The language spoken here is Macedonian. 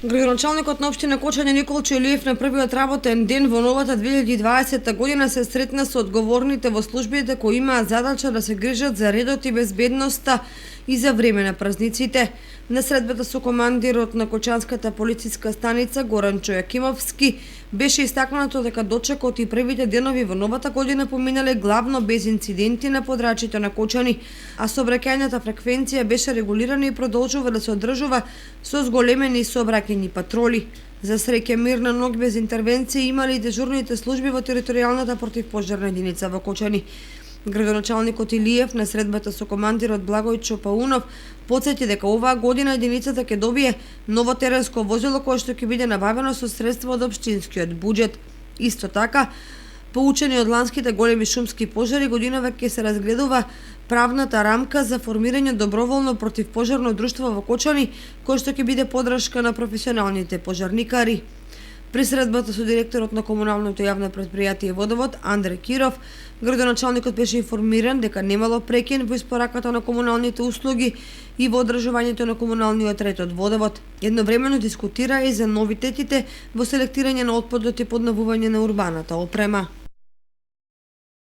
Градоначалникот на општина Кочање Николчо Илиев на првиот работен ден во новата 2020 година се сретна со одговорните во службите кои имаат задача да се грижат за редот и безбедноста и за време на празниците. На средбата со командирот на Кочанската полициска станица Горанчо Јакимовски беше истакнато дека дочекот и првите денови во новата година поминале главно без инциденти на подрачите на Кочани, а сообраќајната фреквенција беше регулирана и продолжува да се одржува со зголемени сообраќајни патроли. За среќа мирна ног без интервенција имале и дежурните служби во територијалната противпожарна единица во Кочани. Градоначалникот Илиев на средбата со командирот Благојчо Паунов потсети дека оваа година единицата ќе добие ново теренско возило кое што ќе биде набавено со средства од општинскиот буџет. Исто така, поучени од ланските големи шумски пожари, годинава ќе се разгледува правната рамка за формирање доброволно противпожарно друштво во Кочани, кое што ќе биде поддршка на професионалните пожарникари. При средбата со директорот на комуналното јавно претпријатие Водовод Андре Киров, градоначалникот беше информиран дека немало прекин во испораката на комуналните услуги и во одржувањето на комуналниот ред од Водовод. Едновремено дискутира и за новитетите во селектирање на отпадот и подновување на урбаната опрема.